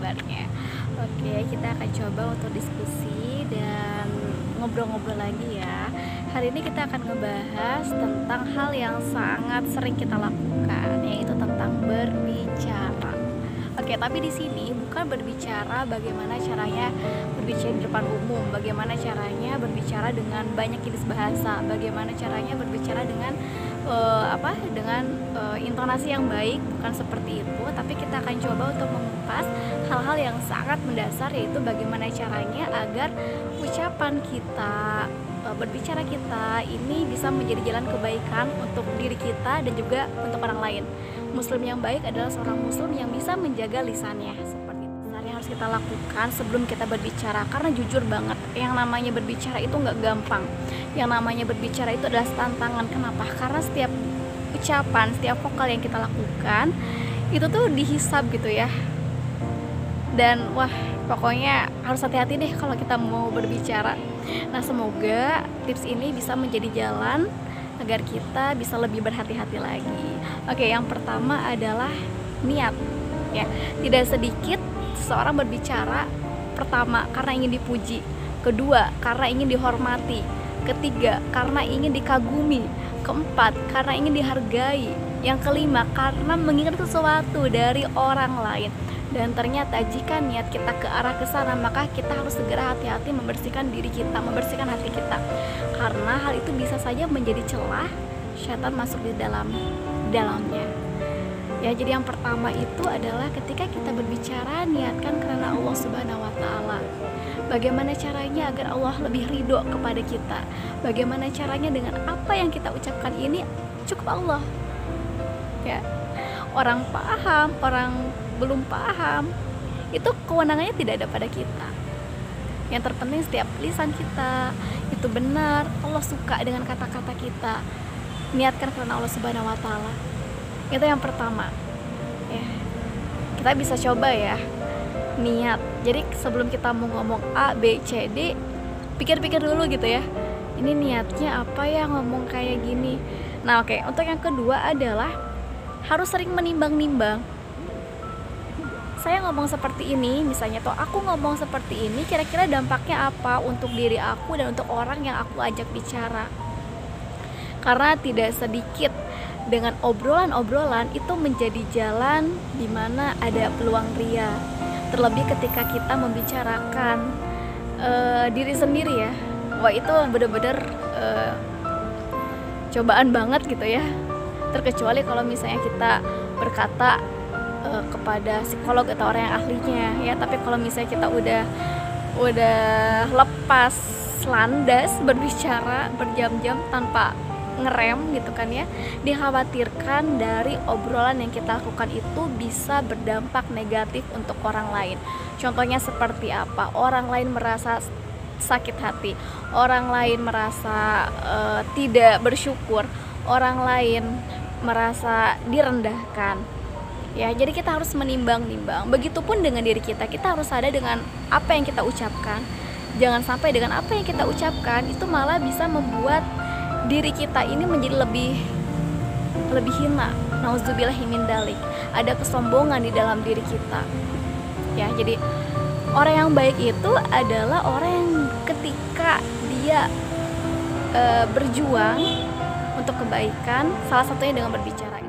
kabarnya? Oke, kita akan coba untuk diskusi dan ngobrol-ngobrol lagi ya. Hari ini kita akan ngebahas tentang hal yang sangat sering kita lakukan, yaitu tentang berbicara. Oke, tapi di sini bukan berbicara bagaimana caranya berbicara di depan umum, bagaimana caranya berbicara dengan banyak jenis bahasa, bagaimana caranya berbicara dengan intonasi yang baik, bukan seperti itu. Tapi kita akan coba untuk mengupas hal-hal yang sangat mendasar, yaitu bagaimana caranya agar ucapan kita, berbicara kita ini bisa menjadi jalan kebaikan untuk diri kita dan juga untuk orang lain. Muslim yang baik adalah seorang muslim yang bisa menjaga lisannya. Seperti itu yang harus kita lakukan sebelum kita berbicara, karena jujur banget, yang namanya berbicara itu nggak gampang. Yang namanya berbicara itu adalah tantangan. Kenapa? Karena setiap ucapan, setiap vokal yang kita lakukan itu tuh dihisab gitu ya. Dan wah, pokoknya harus hati-hati deh kalau kita mau berbicara. Nah, semoga tips ini bisa menjadi jalan agar kita bisa lebih berhati-hati lagi. Oke, yang pertama adalah niat. Ya, tidak sedikit seseorang berbicara, pertama karena ingin dipuji, kedua karena ingin dihormati, ketiga karena ingin dikagumi, keempat karena ingin dihargai, yang kelima karena menginginkan sesuatu dari orang lain. Dan ternyata jika niat kita ke arah kesana, maka kita harus segera hati-hati membersihkan diri kita, membersihkan hati kita, karena hal itu bisa saja menjadi celah syaitan masuk di dalamnya. Ya, jadi yang pertama itu adalah ketika kita berbicara, niatkan karena Allah Subhanahu wa taala. Bagaimana caranya agar Allah lebih ridho kepada kita? Bagaimana caranya dengan apa yang kita ucapkan ini cukup Allah. Ya. Orang paham, orang belum paham, itu kewenangannya tidak ada pada kita. Yang terpenting setiap lisan kita itu benar, Allah suka dengan kata-kata kita. Niatkan karena Allah Subhanahu wa taala. Itu yang pertama. Ya. Kita bisa coba ya. Niat. Jadi sebelum kita mau ngomong A, B, C, D, pikir-pikir dulu gitu ya. Ini niatnya apa ya ngomong kayak gini. Nah, oke. Untuk yang kedua adalah harus sering menimbang-nimbang. Saya ngomong seperti ini, misalnya tuh aku ngomong seperti ini, kira-kira dampaknya apa untuk diri aku dan untuk orang yang aku ajak bicara. Karena tidak sedikit dengan obrolan-obrolan itu menjadi jalan di mana ada peluang ria. Terlebih ketika kita membicarakan diri sendiri ya. Wah, itu bener-bener cobaan banget gitu ya. Terkecuali kalau misalnya kita berkata kepada psikolog atau orang yang ahlinya ya. Tapi kalau misalnya kita udah lepas landas berbicara berjam-jam tanpa ngerem gitu kan ya, dikhawatirkan dari obrolan yang kita lakukan itu bisa berdampak negatif untuk orang lain. Contohnya seperti apa? Orang lain merasa sakit hati, orang lain merasa tidak bersyukur, orang lain merasa direndahkan. Ya, jadi kita harus menimbang-nimbang. Begitupun dengan diri kita, kita harus sadar dengan apa yang kita ucapkan. Jangan sampai dengan apa yang kita ucapkan itu malah bisa membuat diri kita ini menjadi lebih hina. Nauzubillahi min dzalik. Ada kesombongan di dalam diri kita. Ya, jadi orang yang baik itu adalah orang yang ketika dia berjuang untuk kebaikan, salah satunya dengan berbicara.